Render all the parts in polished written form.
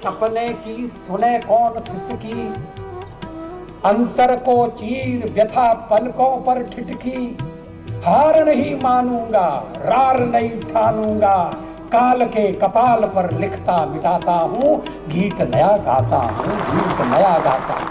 सपने की सुने कौन किसकी, अंतर को चीर व्यथा पलकों पर ठिठकी, हार नहीं मानूंगा रार नहीं ठानूंगा, काल के कपाल पर लिखता मिटाता हूँ, गीत नया गाता हूँ, गीत नया गाता हूँ।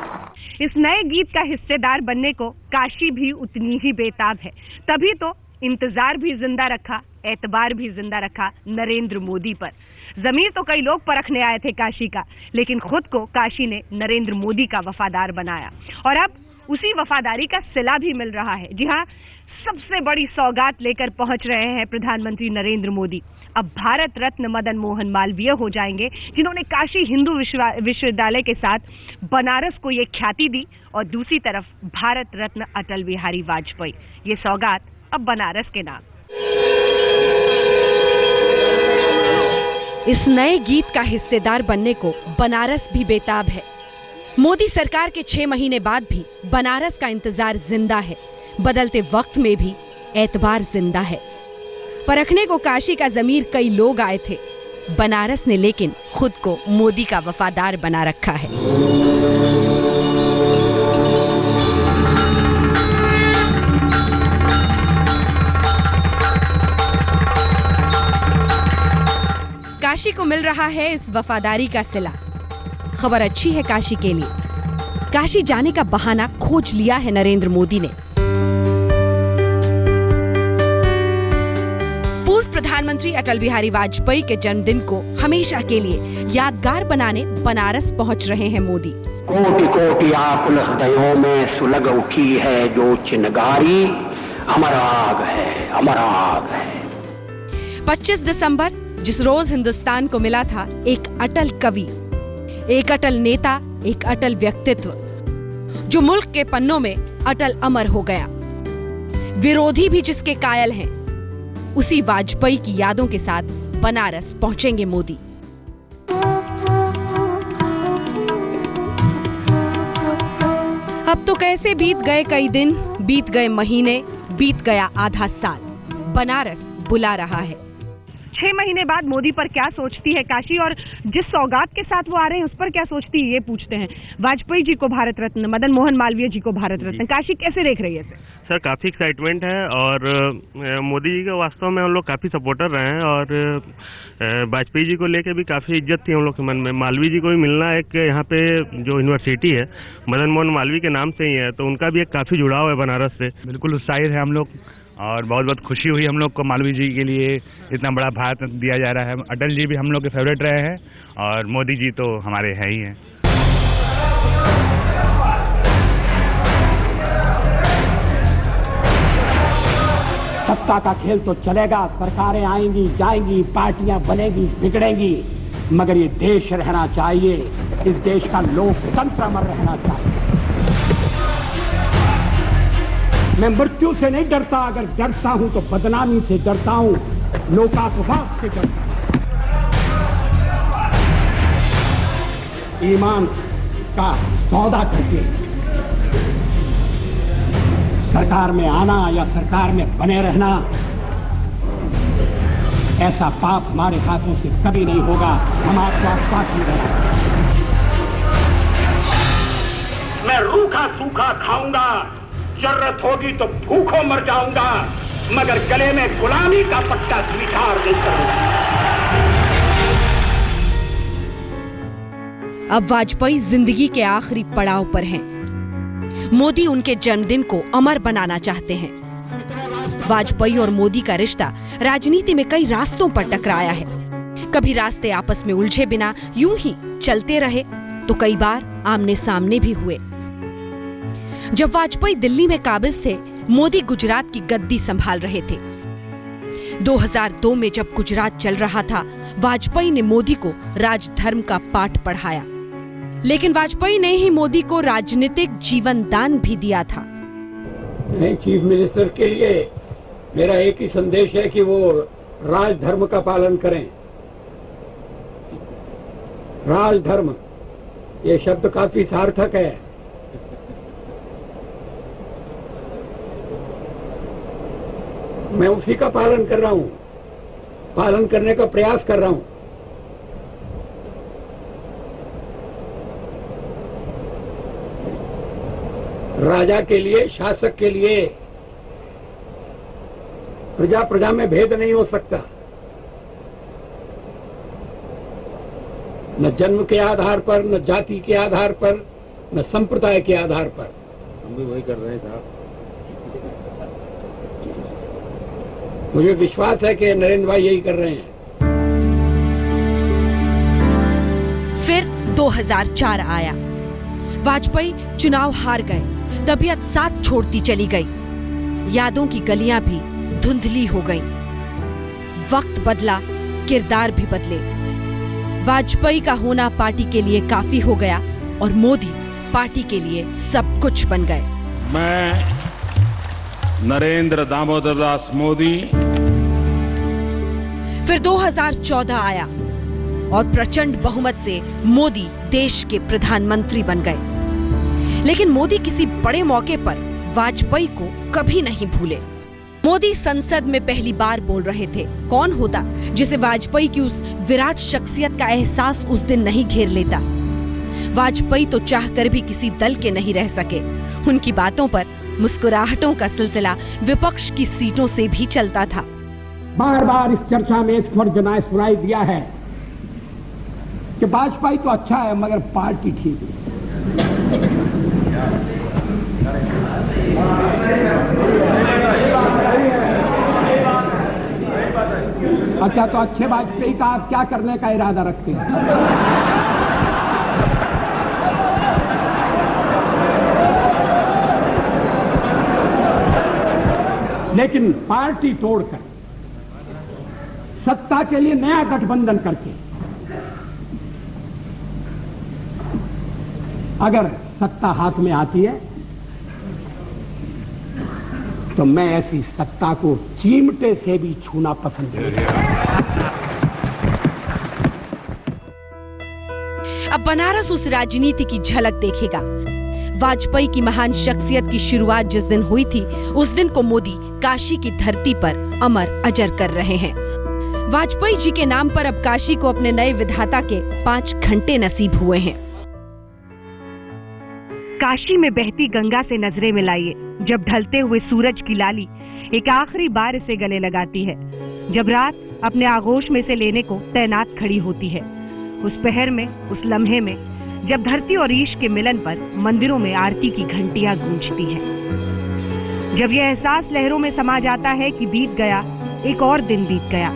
इस नए गीत का हिस्सेदार बनने को काशी भी उतनी ही बेताब है। तभी तो इंतजार भी जिंदा रखा, एतबार भी जिंदा रखा नरेंद्र मोदी पर। जमीर तो कई लोग परखने आए थे काशी का, लेकिन खुद को काशी ने नरेंद्र मोदी का वफादार बनाया और अब उसी वफादारी का सिला भी मिल रहा है। जी हाँ, सबसे बड़ी सौगात लेकर पहुंच रहे हैं प्रधानमंत्री नरेंद्र मोदी। अब भारत रत्न मदन मोहन मालवीय हो जाएंगे, जिन्होंने काशी हिंदू विश्वविद्यालय के साथ बनारस को ये ख्याति दी, और दूसरी तरफ भारत रत्न अटल बिहारी वाजपेयी। ये सौगात अब बनारस के नाम। इस नए गीत का हिस्सेदार बनने को बनारस भी बेताब है। मोदी सरकार के 6 महीने बाद भी बनारस का इंतजार जिंदा है। बदलते वक्त में भी एतबार जिंदा है। परखने को काशी का जमीर कई लोग आए थे, बनारस ने लेकिन खुद को मोदी का वफादार बना रखा है। काशी को मिल रहा है इस वफादारी का सिला। खबर अच्छी है काशी के लिए। काशी जाने का बहाना खोज लिया है नरेंद्र मोदी ने। पूर्व प्रधानमंत्री अटल बिहारी वाजपेयी के जन्मदिन को हमेशा के लिए यादगार बनाने बनारस पहुंच रहे हैं मोदी। कोटि कोटि आकुल हृदयों में सुलग उठी है जो चिनगारी, अमर आग है, अमर आग है। 25 दिसंबर, जिस रोज हिंदुस्तान को मिला था एक अटल कवि, एक अटल नेता, एक अटल व्यक्तित्व, जो मुल्क के पन्नों में अटल अमर हो गया। विरोधी भी जिसके कायल हैं, उसी वाजपेयी की यादों के साथ बनारस पहुंचेंगे मोदी। अब तो कैसे बीत गए कई दिन, बीत गए महीने, बीत गया आधा साल। बनारस बुला रहा है। 6 महीने बाद मोदी पर क्या सोचती है काशी, और जिस सौगात के साथ वो आ रहे हैं उस पर क्या सोचती है, ये पूछते हैं। वाजपेयी जी को भारत रत्न, मदन मोहन मालवीय जी को भारत रत्न, काशी कैसे देख रही है सर? काफी एक्साइटमेंट है और मोदी जी के वास्तव में हम लोग काफी सपोर्टर रहे हैं और वाजपेयी जी को लेके भी काफी इज्जत थी हम लोग के मन में। मालवीय जी को भी मिलना, एक यहाँ पे जो यूनिवर्सिटी है मदन मोहन मालवीय के नाम से ही है, तो उनका भी एक काफी जुड़ाव है बनारस से। बिल्कुल उत्साहित है हम लोग और बहुत बहुत खुशी हुई हम लोग को मालवीय जी के लिए इतना बड़ा भारत दिया जा रहा है। अटल जी भी हम लोग के फेवरेट रहे हैं और मोदी जी तो हमारे हैं ही हैं। सत्ता का खेल तो चलेगा, सरकारें आएंगी जाएंगी, पार्टियां बनेगी बिगड़ेंगी, मगर ये देश रहना चाहिए। इस देश का लोकतंत्र अमर रहना चाहिए। मैं मृत्यु से नहीं डरता, अगर डरता हूं तो बदनामी से डरता हूं, लोकापवाद से डरता हूं। ईमान का सौदा करके सरकार में आना या सरकार में बने रहना, ऐसा पाप हमारे हाथों से कभी नहीं होगा। हम आपको आश्वासन दें। मैं रूखा सूखा खाऊंगा, जरूरत होगी तो भूखों मर जाऊंगा, मगर गले में गुलामी का पट्टा स्वीकार नहीं करूंगा। अब वाजपेयी जिंदगी के आखिरी पड़ाव पर हैं। मोदी उनके जन्मदिन को अमर बनाना चाहते हैं। वाजपेयी और मोदी का रिश्ता राजनीति में कई रास्तों पर टकराया है। कभी रास्ते आपस में उलझे बिना यूं ही चलते रहे, तो कई बार आमने सामने भी हुए। जब वाजपेयी दिल्ली में काबिज थे, मोदी गुजरात की गद्दी संभाल रहे थे। 2002 में जब गुजरात चल रहा था, वाजपेयी ने मोदी को राजधर्म का पाठ पढ़ाया। लेकिन वाजपेयी ने ही मोदी को राजनीतिक जीवन दान भी दिया था। चीफ मिनिस्टर के लिए मेरा एक ही संदेश है कि वो राजधर्म का पालन करें। राजधर्म, ये शब्द काफी सार्थक है। मैं उसी का पालन कर रहा हूं, पालन करने का प्रयास कर रहा हूं। राजा के लिए, शासक के लिए प्रजा प्रजा में भेद नहीं हो सकता, न जन्म के आधार पर, न जाति के आधार पर, न संप्रदाय के आधार पर। हम भी वही कर रहे हैं साहब। मुझे विश्वास है कि नरेंद्र भाई यही कर रहे हैं। फिर 2004 आया। वाजपेयी चुनाव हार गए, तबीयत साथ छोड़ती चली गई, यादों की गलियां भी धुंधली हो गईं। वक्त बदला, किरदार भी बदले। वाजपेयी का होना पार्टी के लिए काफी हो गया और मोदी पार्टी के लिए सब कुछ बन गए। मैं नरेंद्र दामोदर दास मोदी। फिर 2014 आया और प्रचंड बहुमत से मोदी देश के प्रधानमंत्री बन गए। लेकिन मोदी किसी बड़े मौके पर वाजपेयी को कभी नहीं भूले। मोदी संसद में पहली बार बोल रहे थे। कौन होता जिसे वाजपेयी की उस विराट शख्सियत का एहसास उस दिन नहीं घेर लेता। वाजपेयी तो चाहकर भी किसी दल के नहीं रह सके। उनकी बातों पर मुस्कुराहटों का सिलसिला विपक्ष की सीटों से भी चलता था। बार बार इस चर्चा में इस फर्ज जनाए सुनाई दिया है कि वाजपेयी तो अच्छा है मगर पार्टी ठीक है। अच्छा, तो अच्छे वाजपेयी का आप क्या करने का इरादा रखते हैं? लेकिन पार्टी तोड़कर सत्ता के लिए नया गठबंधन करके अगर सत्ता हाथ में आती है तो मैं ऐसी सत्ता को चिमटे से भी छूना पसंद नहीं करता। अब बनारस उस राजनीति की झलक देखेगा। वाजपेयी की महान शख्सियत की शुरुआत जिस दिन हुई थी, उस दिन को मोदी काशी की धरती पर अमर अजर कर रहे हैं। वाजपेयी जी के नाम पर अब काशी को अपने नए विधाता के 5 घंटे नसीब हुए हैं। काशी में बहती गंगा से नजरें मिलाइए। जब ढलते हुए सूरज की लाली एक आखिरी बार इसे गले लगाती है, जब रात अपने आगोश में से लेने को तैनात खड़ी होती है, उस पहर में, उस लम्हे में, जब धरती और ईश के मिलन पर मंदिरों में आरती की घंटियां गूंजती हैं, जब यह एहसास लहरों में समा जाता है कि बीत गया, एक और दिन बीत गया,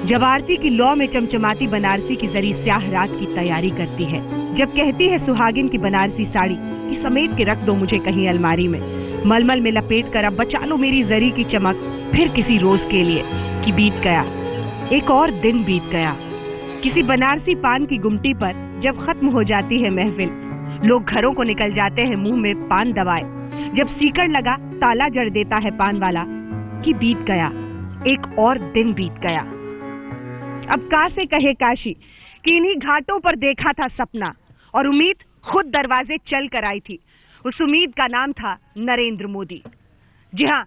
जब आरती की लौ में चमचमाती बनारसी की जरी स्याह रात की तैयारी करती है, जब कहती है सुहागिन की बनारसी साड़ी कि समेट के रख दो मुझे कहीं अलमारी में, मलमल में लपेट कर अब बचा लो मेरी जरी की चमक फिर किसी रोज के लिए, कि बीत गया, एक और दिन बीत गया। किसी बनारसी पान की गुमटी पर जब खत्म हो जाती है महफिल, लोग घरों को निकल जाते हैं मुंह में पान दबाए, जब सीकड़ लगा ताला जड़ देता है पान वाला, कि बीत गया, एक और दिन बीत गया। अब का से कहे काशी कि इन्हीं घाटों पर देखा था सपना और उम्मीद खुद दरवाजे चल कर आई थी। उस उम्मीद का नाम था नरेंद्र मोदी। जी हाँ,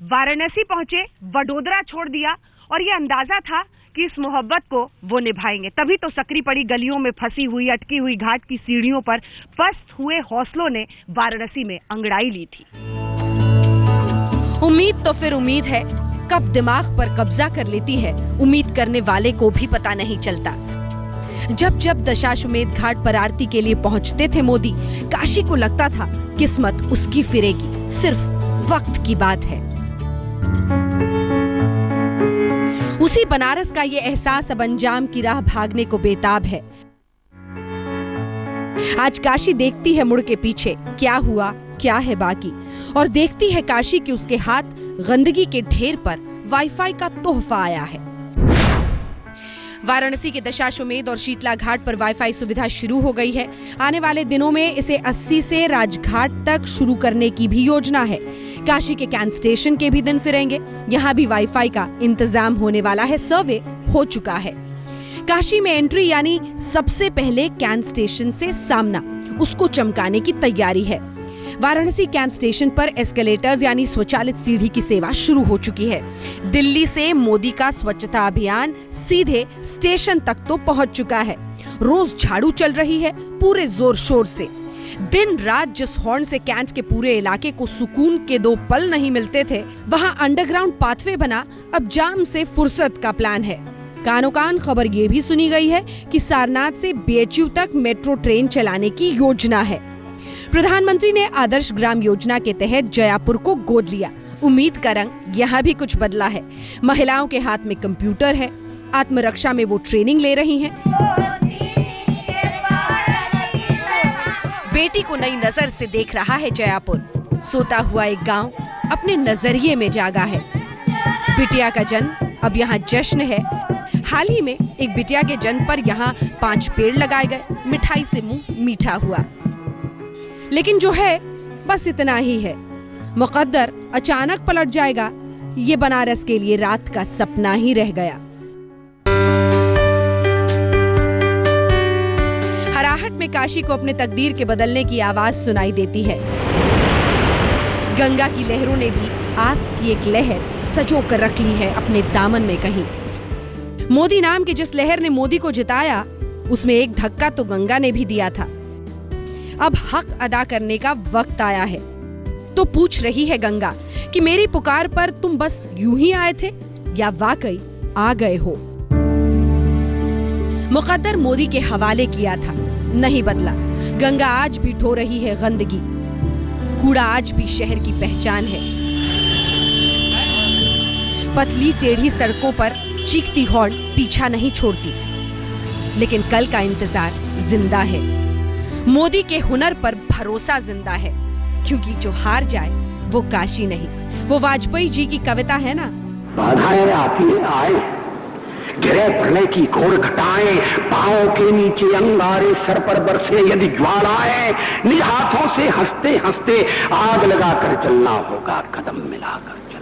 वाराणसी पहुंचे, वडोदरा छोड़ दिया और ये अंदाजा था कि इस मोहब्बत को वो निभाएंगे। तभी तो सकरी पड़ी गलियों में फंसी हुई, अटकी हुई घाट की सीढ़ियों पर पस्त हुए हौसलों ने वाराणसी में अंगड़ाई ली थी। उम्मीद तो फिर उम्मीद है, कब दिमाग पर कब्जा कर लेती है उम्मीद करने वाले को भी पता नहीं चलता। जब जब दशाश्वमेध घाट पर आरती के लिए पहुंचते थे मोदी, काशी को लगता था किस्मत उसकी फिरेगी, सिर्फ वक्त की बात है। उसी बनारस का ये एहसास अब अंजाम की राह भागने को बेताब है। आज काशी देखती है मुड़ के पीछे, क्या हुआ, क्या है बाकी, और देखती है काशी कि उसके हाथ गंदगी के ढेर पर वाईफाई का तोहफा आया है। वाराणसी के दशाश्वमेध और शीतला घाट पर वाईफाई सुविधा शुरू हो गई है। आने वाले दिनों में इसे 80 से राजघाट तक शुरू करने की भी योजना है। काशी के कैंट स्टेशन के भी दिन फिरेंगे, यहाँ भी वाईफाई का इंतजाम होने वाला है, सर्वे हो चुका है। काशी में एंट्री यानी सबसे पहले कैंट स्टेशन से सामना, उसको चमकाने की तैयारी है। वाराणसी कैंट स्टेशन पर एस्केलेटर्स यानी स्वचालित सीढ़ी की सेवा शुरू हो चुकी है। दिल्ली से मोदी का स्वच्छता अभियान सीधे स्टेशन तक तो पहुंच चुका है। रोज झाड़ू चल रही है पूरे जोर शोर से। दिन रात जिस हॉर्न से कैंट के पूरे इलाके को सुकून के 2 पल नहीं मिलते थे, वहां अंडरग्राउंड पाथवे बना अब जाम से फुर्सत का प्लान है। कानो कान खबर ये भी सुनी गई है कि सारनाथ से बीएचयू तक मेट्रो ट्रेन चलाने की योजना है। प्रधानमंत्री ने आदर्श ग्राम योजना के तहत जयापुर को गोद लिया। उम्मीद का रंग यहाँ भी कुछ बदला है। महिलाओं के हाथ में कंप्यूटर है, आत्मरक्षा में वो ट्रेनिंग ले रही हैं। बेटी को नई नजर से देख रहा है जयापुर। सोता हुआ एक गांव अपने नजरिए में जागा है। बिटिया का जन्म अब यहाँ जश्न है। हाल ही में एक बिटिया के जन्म पर यहाँ 5 पेड़ लगाए गए, मिठाई से मुंह मीठा हुआ। लेकिन जो है बस इतना ही है। मुकद्दर अचानक पलट जाएगा, ये बनारस के लिए रात का सपना ही रह गया। हराहट में काशी को अपने तकदीर के बदलने की आवाज सुनाई देती है। गंगा की लहरों ने भी आस की एक लहर सजो कर रख ली है अपने दामन में कहीं। मोदी नाम की जिस लहर ने मोदी को जिताया, उसमें एक धक्का तो गंगा ने भी दिया था। अब हक अदा करने का वक्त आया है। तो पूछ रही है गंगा कि मेरी पुकार पर तुम बस यूं ही आए थे या वाकई आ गए हो। मुकद्दर मोदी के हवाले किया था, नहीं बदला। गंगा आज भी ढो रही है गंदगी। कूड़ा आज भी शहर की पहचान है। पतली टेढ़ी सड़कों पर चीखती हॉर्न पीछा नहीं छोड़ती। लेकिन कल का इंतजार जिंदा है। मोदी के हुनर पर भरोसा जिंदा है, क्योंकि जो हार जाए वो काशी नहीं, वो वाजपेयी जी की कविता है ना। बाधाएं आती आए, गिरे प्रलय की घोर घटाएं, पांवों के नीचे अंगारे, सर पर बरसे यदि ज्वालाएं, निज हाथों से हंसते हंसते आग लगाकर चलना होगा, कदम मिलाकर।